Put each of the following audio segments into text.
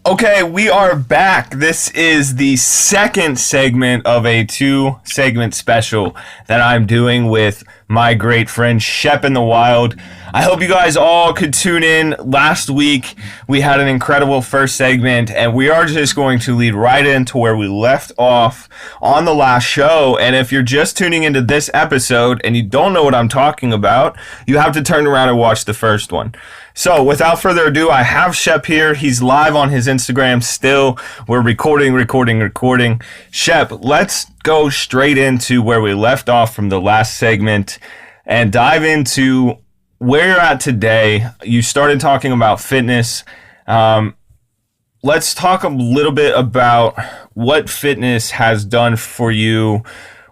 Okay, we are back. This is the second segment of a two-segment special that I'm doing with my great friend Shep in the Wild. I hope you guys all could tune in. Last week, we had an incredible first segment, and we are just going to lead right into where we left off on the last show. And if you're just tuning into this episode and you don't know what I'm talking about, you have to turn around and watch the first one. So, without further ado, I have Shep here. He's live on his Instagram still. We're recording. Shep, let's go straight into where we left off from the last segment and dive into where you're at today. You started talking about fitness. Let's talk a little bit about what fitness has done for you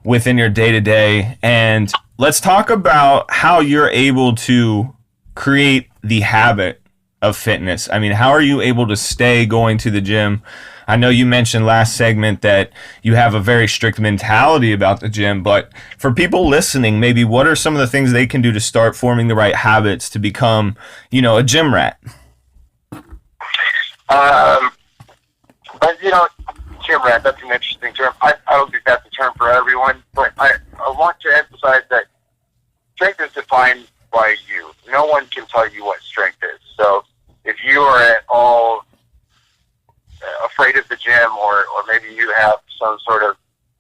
within your day-to-day. And let's talk about how you're able to create the habit of fitness. I mean, how are you able to stay going to the gym? I know you mentioned last segment that you have a very strict mentality about the gym, but for people listening, maybe what are some of the things they can do to start forming the right habits to become, a gym rat? But gym rat, that's an interesting term. I don't think that's a term for everyone, but I want to emphasize that strength is defined by you. No one can tell you what strength is. So if you are at all afraid of the gym, or maybe you have some sort of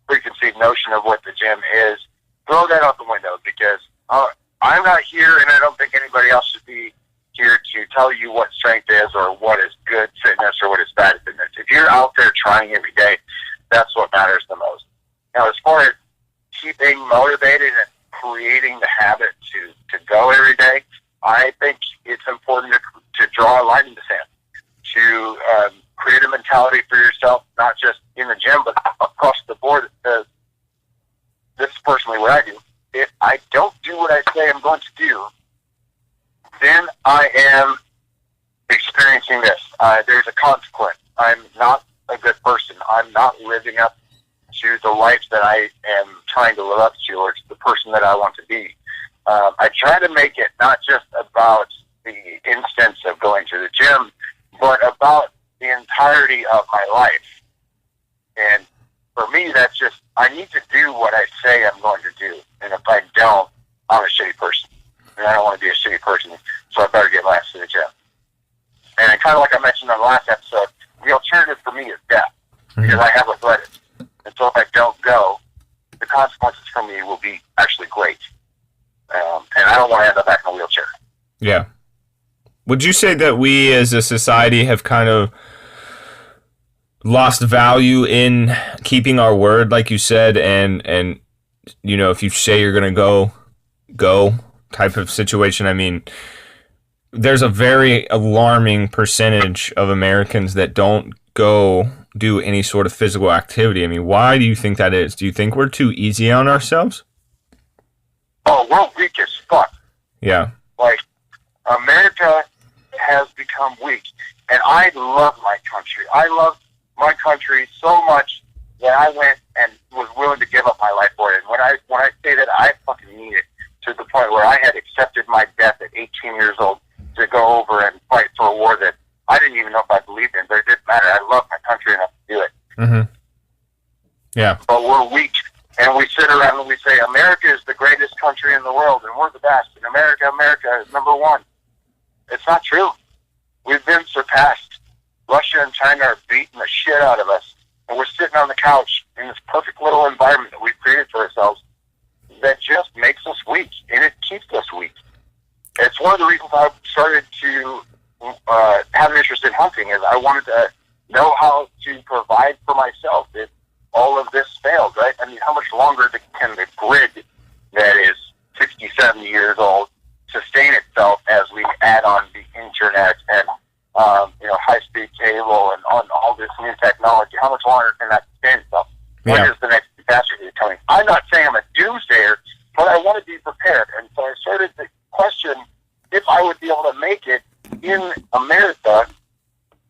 preconceived notion of what the gym is, throw that out the window, because I'm not here, and I don't think anybody else should be here to tell you what strength is or what is good fitness or what is bad fitness. If you're out there trying every day, that's what matters the most. Now, as far as keeping motivated and creating the habit to go every day, I think it's important to draw a line in the sand, to create a mentality for yourself, not just in the gym, but across the board. This is personally what I do. If I don't do what I say I'm going to do, then I am experiencing this. There's a consequence. I'm not a good person. I'm not living up to the life that I am trying to live up to, or to the person that I want to be. I try to make it not just about the instance of going to the gym, but about the entirety of my life. And for me, that's just, I need to do what I say I'm going to do. And if I don't, I'm a shitty person. And I don't want to be a shitty person, so I better get my ass to the gym. And kind of like I mentioned on the last episode, the alternative for me is death, because I have arthritis. And so if I don't go, the consequences for me will be actually great. And I don't want to end up back in a wheelchair. Yeah. Would you say that we as a society have kind of lost value in keeping our word, like you said, and if you say you're going to go type of situation? I mean, there's a very alarming percentage of Americans that don't go do any sort of physical activity. I mean, why do you think that is? Do you think we're too easy on ourselves? Oh, we're weak as fuck. Yeah. Like, America has become weak. And I love my country. I love my country so much that I went and was willing to give up my life for it. And when I say that, I fucking mean it, to the point where I had accepted my death at 18 years old to go over and fight for a war that I didn't even know if I believed in, but it didn't matter. I love my country enough to do it. Mm-hmm. Yeah. But we're weak, and we sit around and we say, America is the greatest country in the world, and we're the best, and America is number one. It's not true. We've been surpassed. Russia and China are beating the shit out of us, and we're sitting on the couch in this perfect little environment that we've created for ourselves that just makes us weak, and it keeps us weak. It's one of the reasons I started to have an interest in hunting, is I wanted to know how to provide for myself if all of this failed, right? I mean, how much longer can the grid that is 60, 70 years old sustain itself as we add on the internet and high-speed cable and on all this new technology? How much longer can that sustain itself? When is the next catastrophe coming? I'm not saying I'm a doomsayer, but I want to be prepared. And so I started to question if I would be able to make it in America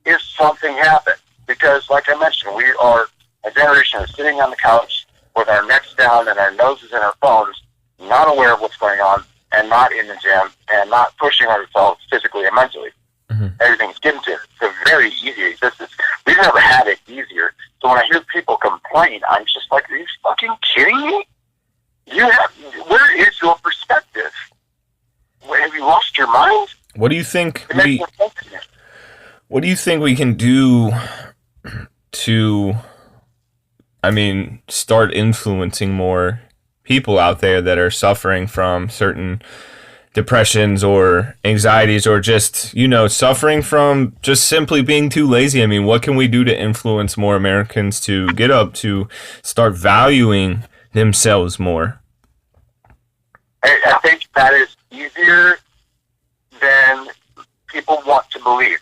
if something happened. Because, like I mentioned, we are a generation that's sitting on the couch with our necks down and our noses in our phones, not aware of what's going on, and not in the gym, and not pushing ourselves physically and mentally. Mm-hmm. Everything's given to us. It's a very easy existence. do you think It makes no sense to me. what do you think we can do to, I mean, start influencing more people out there that are suffering from certain depressions or anxieties, or just, suffering from just simply being too lazy? I mean, what can we do to influence more Americans to get up, to start valuing themselves more? I think that is easier than people want to believe.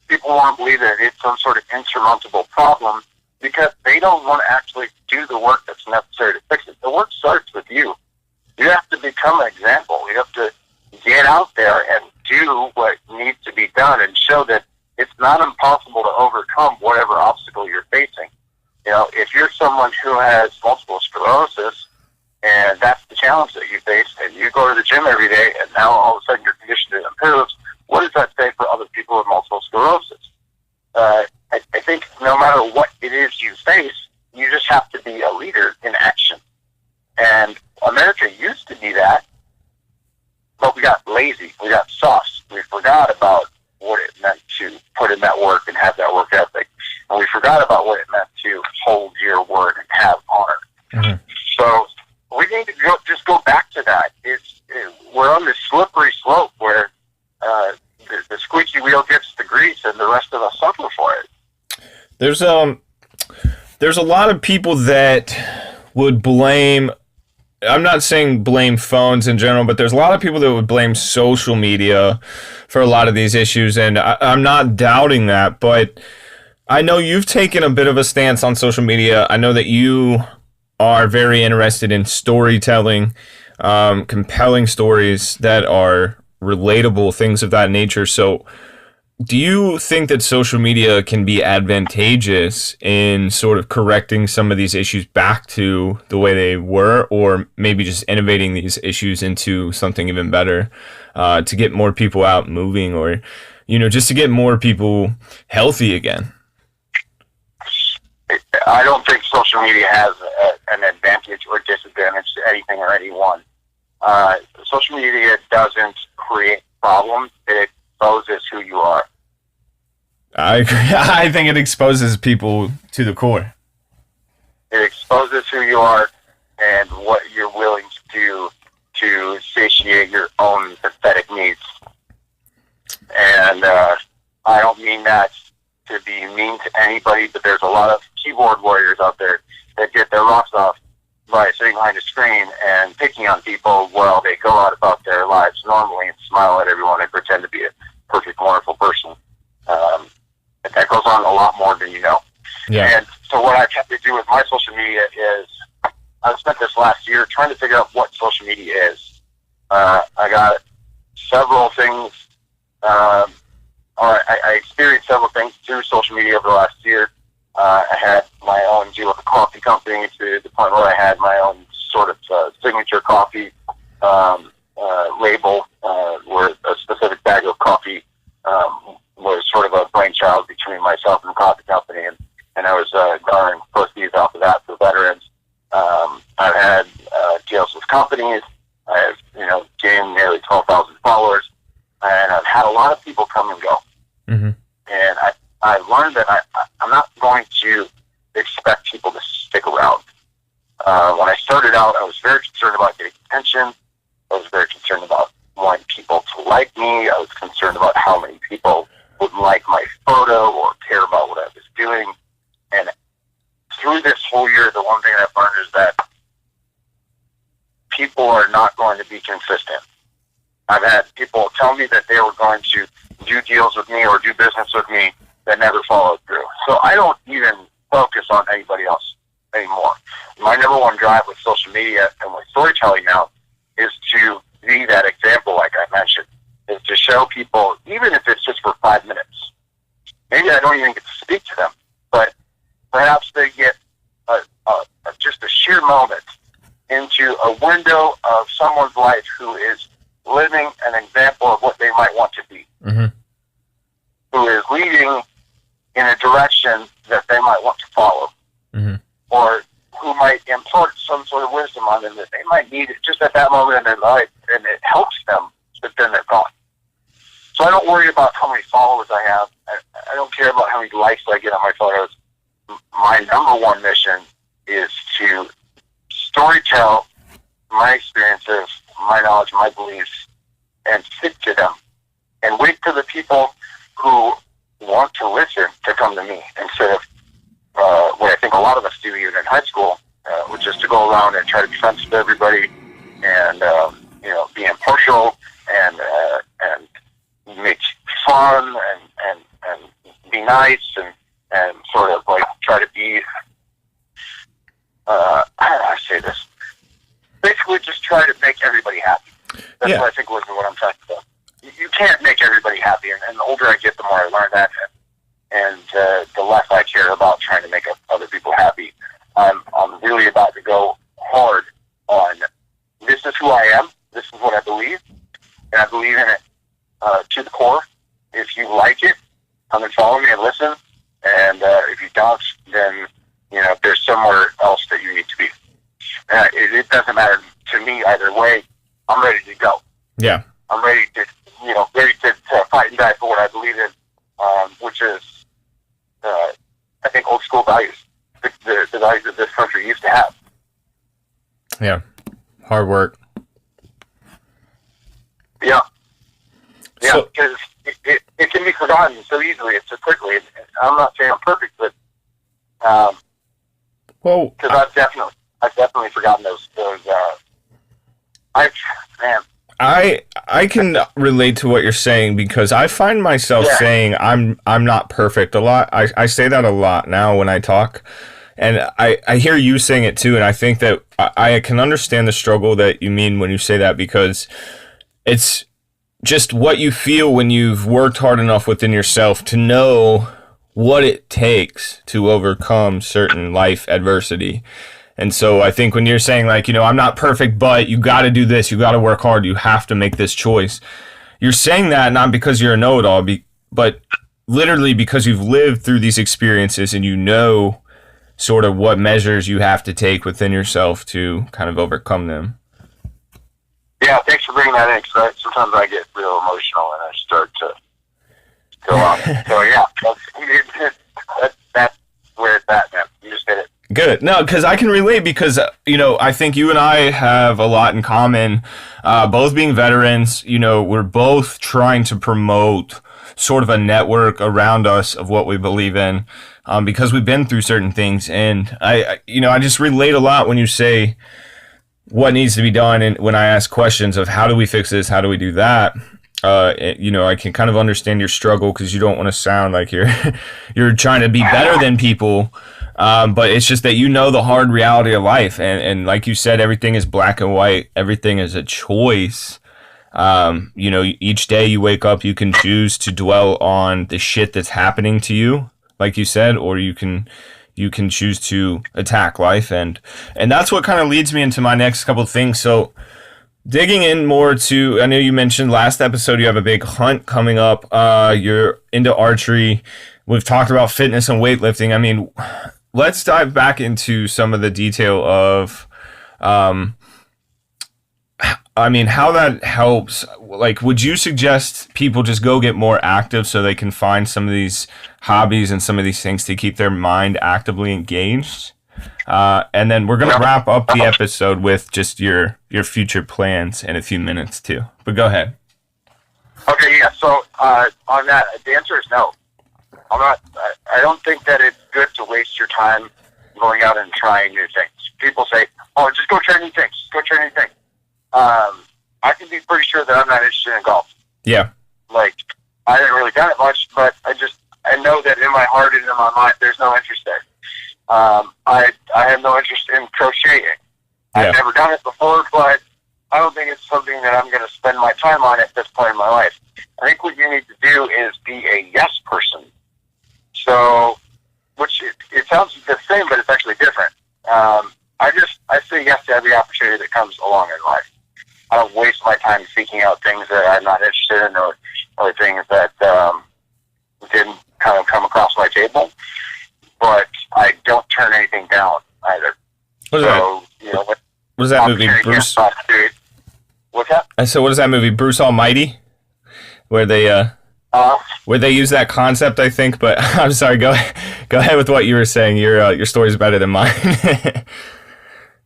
People want to believe that it's some sort of insurmountable problem because they don't want to actually do the work that's necessary to fix it. The work starts with you. You have to become an example. You have to get out there and do what needs to be done and show that it's not impossible to overcome whatever obstacle you're facing. If you're someone who has multiple sclerosis and that's the challenge that you face, and you go to the gym every day and now all of a sudden your condition improves, what does that say for other people with multiple sclerosis? I think no matter what it is you face, you just have to be a leader in action. And America used to be that, but we got lazy. We got soft. We forgot about what it meant to put in that work and have that work ethic. And we forgot about what it meant to hold your word and have honor. Mm-hmm. So we need to just go back to that. We're on this slippery slope where the squeaky wheel gets the grease and the rest of us suffer for it. There's a lot of people that would blame, I'm not saying blame phones in general, but there's a lot of people that would blame social media for a lot of these issues, and I'm not doubting that, but I know you've taken a bit of a stance on social media. I know that you are very interested in storytelling, compelling stories that are relatable, things of that nature. So do you think that social media can be advantageous in sort of correcting some of these issues back to the way they were, or maybe just innovating these issues into something even better, to get more people out moving, or, just to get more people healthy again? I don't think social media has an advantage or disadvantage to anything or anyone. Social media doesn't create problems. It exposes who you are. I agree. I think it exposes people to the core. It exposes who you are and what you're willing to do to satiate your own pathetic needs. And I don't mean that to be mean to anybody, but there's a lot of keyboard warriors out there that get their rocks off by sitting behind a screen and picking on people while they go out about their lives normally and smile at everyone and pretend to be a perfect, wonderful person. That goes on a lot more than you know. Yeah. And so what I've had to do with my social media is I've spent this last year trying to figure out what social media is. I got several things, I experienced several things through social media over the last year. I had my own deal with a coffee company to the point where I had my own sort of signature coffee label, where a specific bag of coffee was sort of a brainchild between myself and the coffee company, and I was garnering proceeds off of that for veterans. I've had deals with companies. I've gained nearly 12,000 followers, and I've had a lot of people come and go. Mm-hmm. And I learned that I'm not going to expect people to stick around. When I started out, I was very concerned about getting attention. I was very concerned about wanting people to like me. I was concerned about how many people would like my photo or care about what I was doing. And through this whole year, the one thing I've learned is that people are not going to be consistent. I've had people tell me that they were going to do deals with me or do business with me that never followed through. So I don't even focus on anybody else anymore. My number one drive with social media and with storytelling now is to be that example, like I mentioned, is to show people, even if it's just for 5 minutes. Maybe I don't even get to speak to them, but perhaps they get just a sheer moment into a window of someone's life who is living an example of what they might want to be, mm-hmm. who is leading in a direction that they might want to follow, mm-hmm. or who might impart some sort of wisdom on them that they might need it just at that moment in their life, and it helps them, but then they're gone. So I don't worry about how many followers I have. I don't care about how many likes I get on my photos. My number one mission is to storytell my experiences, my knowledge, my beliefs, and stick to them. And wait for the people who want to listen to come to me instead of what I think a lot of us do even in high school, which is to go around and try to be friends with everybody and be impartial and make fun and be nice and sort of like try to be how do I say this? Basically, just try to make everybody happy. That's what I think was what I'm talking about. You can't make everybody happy, and the older I get, the more I learn that, and the less I care about trying to make other people happy. I'm really about to go hard on this is who I am, this is what I believe, and I believe in it to the core. If you like it, come and follow me and listen, and if you don't, then there's somewhere else that you need to be. It doesn't matter to me either way. I'm ready to go. Yeah. I'm ready to fight and die for what I believe in, which is, I think, old school values, the values that this country used to have. Yeah. Hard work. Yeah. Yeah, because it can be forgotten so easily and so quickly. I'm not saying I'm perfect, but because I've definitely forgotten those. I can relate to what you're saying because I find myself saying I'm not perfect a lot. I say that a lot now when I talk, and I hear you saying it too, and I think that I can understand the struggle that you mean when you say that because it's just what you feel when you've worked hard enough within yourself to know what it takes to overcome certain life adversity. And so I think when you're saying like, I'm not perfect, but you got to do this, you got to work hard, you have to make this choice. You're saying that not because you're a know-it-all, but literally because you've lived through these experiences and you know sort of what measures you have to take within yourself to kind of overcome them. Yeah, thanks for bringing that in because sometimes I get real emotional and I start to go on. So yeah, that's where it's at, man. You just hit it. Good. No, because I can relate because, I think you and I have a lot in common. Both being veterans, we're both trying to promote sort of a network around us of what we believe in because we've been through certain things. And I just relate a lot when you say what needs to be done. And when I ask questions of how do we fix this? How do we do that? I can kind of understand your struggle because you don't want to sound like you're trying to be better than people. But it's just that the hard reality of life. And like you said, everything is black and white. Everything is a choice. Each day you wake up, you can choose to dwell on the shit that's happening to you, like you said, or you can choose to attack life. And that's what kind of leads me into my next couple of things. So digging in more to, I know you mentioned last episode you have a big hunt coming up. You're into archery. We've talked about fitness and weightlifting. I mean, let's dive back into some of the detail of, how that helps. Like, would you suggest people just go get more active so they can find some of these hobbies and some of these things to keep their mind actively engaged? And then we're going to wrap up the episode with just your future plans in a few minutes too. But go ahead. Okay, yeah. So on that, the answer is no. I don't think that it's good to waste your time going out and trying new things. People say, "Oh, just go try new things. Just go try new things." I can be pretty sure that I'm not interested in golf. Yeah. Like, I haven't really done it much, but I know that in my heart and in my mind, there's no interest there. I have no interest in crocheting. Yeah. I've never done it before, but I don't think it's something that I'm going to spend my time on at this point in my life. I think what you need to do is be a yes person. So, which it sounds the same, but it's actually different. I say yes to every opportunity that comes along in life. I don't waste my time seeking out things that I'm not interested in or things that didn't kind of come across my table. But I don't turn anything down either. What is that movie, Bruce? What's that? I said, what is that movie, Bruce Almighty? where they use that concept, I think. But I'm sorry. Go ahead with what you were saying. Your story's better than mine.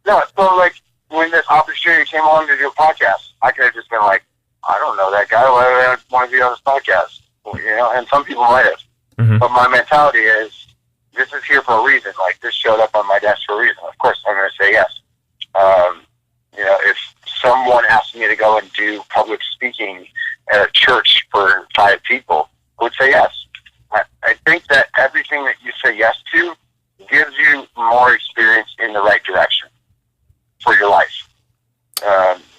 No, so like when this opportunity came along to do a podcast, I could have just been like, I don't know that guy. Why would I want to be on this podcast? And some people might have. Mm-hmm. But my mentality is, this is here for a reason. Like, this showed up on my desk for a reason. Of course, I'm going to say yes. If someone asked me to go and do public speaking at a church for 5 people, I would say yes. I think that everything that you say yes to gives you more experience in the right direction for your life.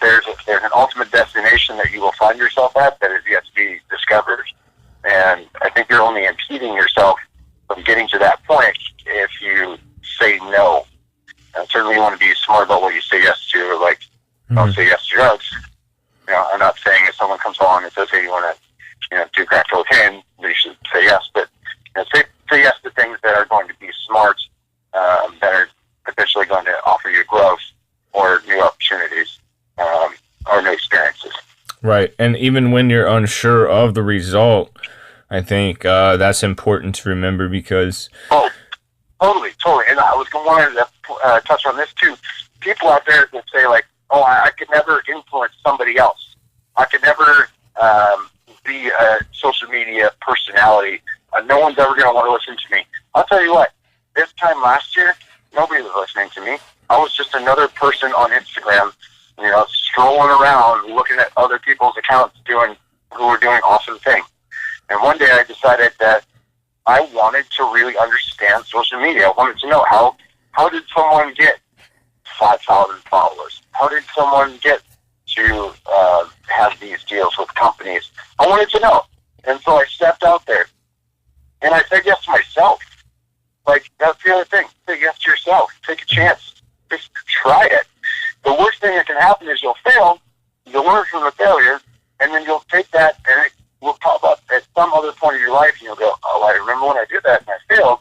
There's an ultimate destination that you will find yourself at that is yet to be discovered. And I think you're only impeding yourself from getting to that point if you say no. And certainly you want to be smart about what you say yes to. Like, don't say yes to drugs. I'm not saying if someone comes along and says, hey, you want to do crack cocaine, you should say yes. But say yes to things that are going to be smart, that are potentially going to offer you growth or new opportunities or new experiences. Right. And even when you're unsure of the result, I think that's important to remember because... Oh, totally. And I was wanting to touch on this too. People out there that say like, oh, I could never influence somebody else. I could never be a social media personality. No one's ever going to want to listen to me. I'll tell you what, this time last year, nobody was listening to me. I was just another person on Instagram, strolling around, looking at other people's accounts who were doing awesome things. And one day I decided that I wanted to really understand social media. I wanted to know how did someone get 5,000 followers? How did someone get to have these deals with companies? I wanted to know. And so I stepped out there and I said yes to myself. Like, that's the other thing. Say yes to yourself. Take a chance. Just try it. The worst thing that can happen is you'll fail, you'll learn from the failure, and then you'll take that and it will pop up at some other point of your life and you'll go, oh, I remember when I did that and I failed.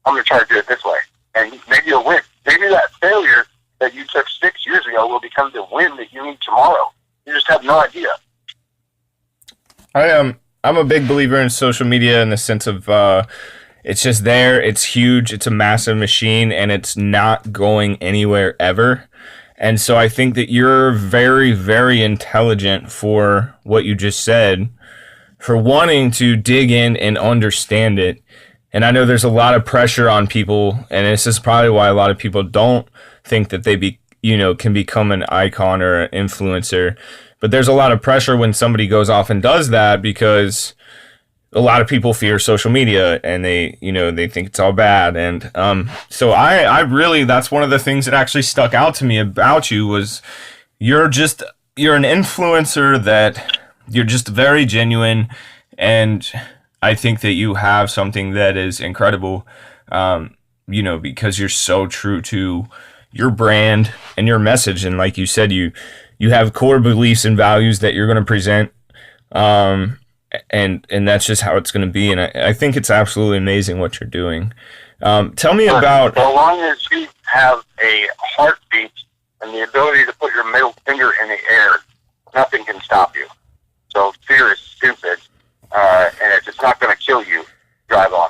I'm going to try to do it this way. And maybe you'll win. Maybe that failure that you took 6 years ago will become the win that you need tomorrow. You just have no idea. I'm a big believer in social media in the sense of it's just there, it's huge, it's a massive machine, and it's not going anywhere ever. And so I think that you're very, very intelligent for what you just said, for wanting to dig in and understand it. And I know there's a lot of pressure on people, and this is probably why a lot of people don't think that they can become an icon or an influencer. But there's a lot of pressure when somebody goes off and does that because a lot of people fear social media and they think it's all bad. And so I really, that's one of the things that actually stuck out to me about you was you're an influencer that you're just very genuine. And I think that you have something that is incredible, because you're so true to your brand and your message. And like you said, you have core beliefs and values that you're going to present. And that's just how it's going to be. And I think it's absolutely amazing what you're doing. Tell me about... So long as you have a heartbeat and the ability to put your middle finger in the air, nothing can stop you. So fear is stupid. And if it's not going to kill you, drive on.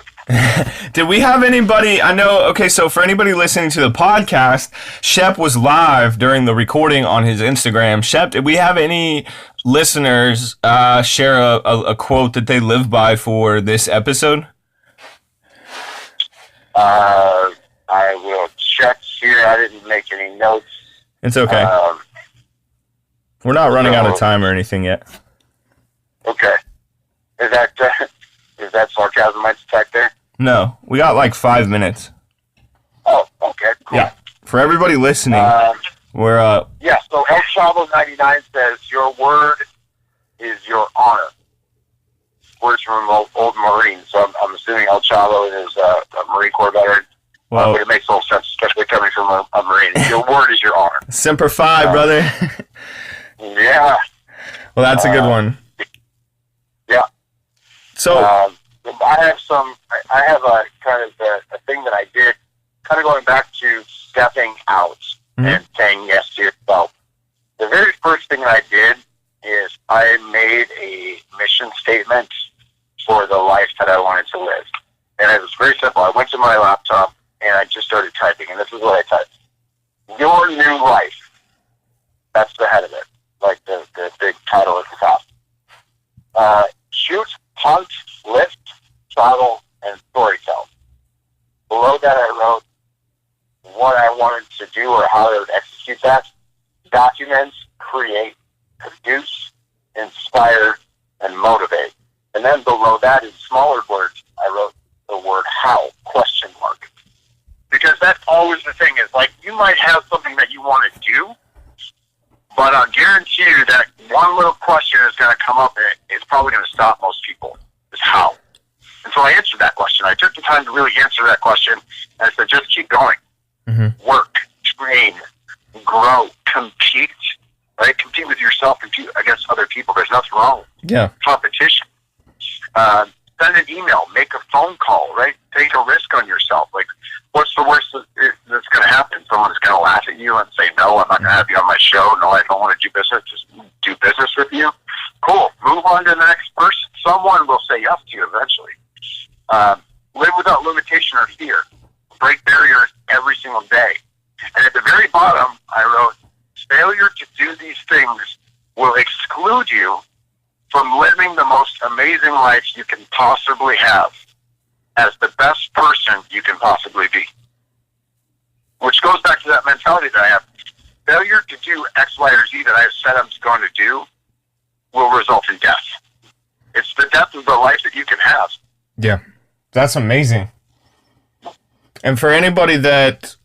Did we have anybody... I know... Okay, so for anybody listening to the podcast, Shep was live during the recording on his Instagram. Shep, did we have any listeners share a quote that they live by for this episode? I will check here. I didn't make any notes. It's okay. We're not running out of time or anything yet. Okay. Is that sarcasm I detect there? No, we got like 5 minutes. Oh, okay, cool. Yeah. For everybody listening, we're Yeah, so El Chavo 99 says, your word is your honor. Words from old Marine, so I'm assuming El Chavo is a Marine Corps veteran. But it makes all sense, especially coming from a Marine. Your word is your honor. Semper Fi, brother. Yeah. Well, that's a good one. Yeah. So I have a kind of a thing that I did, kind of going back to stepping out and saying yes to yourself. The very first thing that I did is I made a mission statement for the life that I wanted to live. And it was very simple. I went to my laptop and I just started typing, and this is what I typed. Your new life. That's the head of it, like the big title at the top. Shoot, hunt, lift, travel, and storytell. Below that I wrote what I wanted to do or how I would execute that. Document, create, produce, inspire, and motivate. And then below that, in smaller words, I wrote the word how, question mark. Because that's always the thing is, like, you might have something that you want to do, but I'll guarantee you that one little question is going to come up and it's probably going to stop most people, is how. And so I answered that question. I took the time to really answer that question, and I said, just keep going. Mm-hmm. Work, train, grow, compete, right? Compete with yourself, compete against other people. There's nothing wrong. Yeah. Competition. Send an email, make a phone call, right? Take a risk on yourself. Like, what's the worst that's going to happen? Someone's going to laugh at you and say, no, I'm not going to have you on my show. No, I don't want to do business. Just do business with you. Cool. Move on to the next person. Someone will say yes to you eventually. Live without limitation or fear. Break barriers every single day. And at the very bottom, I wrote, failure to do these things will exclude you from living the most amazing life you can possibly have as the best person you can possibly be. Which goes back to that mentality that I have. Failure to do X, Y, or Z that I have said I'm going to do will result in death. It's the death of the life that you can have. Yeah, that's amazing. And for anybody that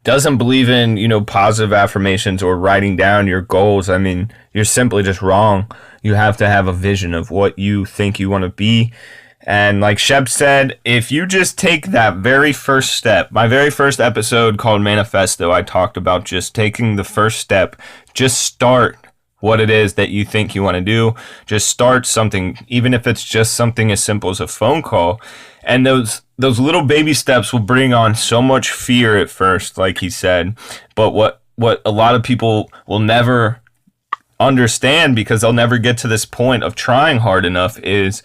doesn't believe in, positive affirmations or writing down your goals, I mean, you're simply just wrong. You have to have a vision of what you think you want to be. And like Shep said, if you just take that very first step, my very first episode called Manifesto, I talked about just taking the first step. Just start what it is that you think you want to do. Just start something, even if it's just something as simple as a phone call. And those little baby steps will bring on so much fear at first, like he said. But what a lot of people will never understand, because they'll never get to this point of trying hard enough, is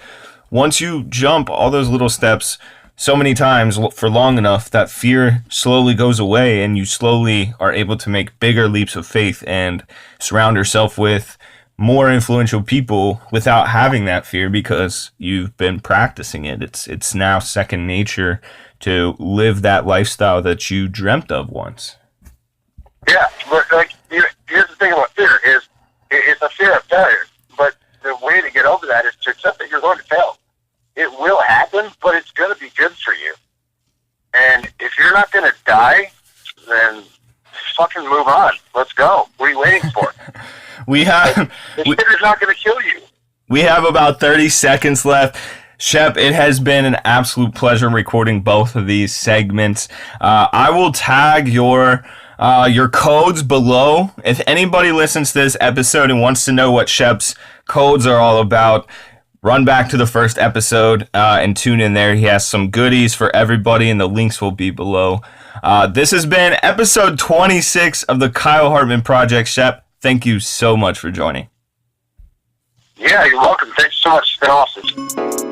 once you jump all those little steps so many times for long enough, that fear slowly goes away and you slowly are able to make bigger leaps of faith and surround yourself with more influential people without having that fear, because you've been practicing it. It's now second nature to live that lifestyle that you dreamt of once. Yeah, but here's the thing about fear is it's a fear of failure. But the way to get over that is to accept that you're going to fail. It will happen, but it's going to be good for you. And if you're not going to die, then fucking move on. Let's go. What are you waiting for? The shit is not going to kill you. We have about 30 seconds left. Shep, it has been an absolute pleasure recording both of these segments. I will tag your codes below. If anybody listens to this episode and wants to know what Shep's codes are all about, run back to the first episode and tune in there. He has some goodies for everybody, and the links will be below. This has been episode 26 of the Kyle Hartman Project. Shep, thank you so much for joining. Yeah, you're welcome. Thanks so much. It's been awesome.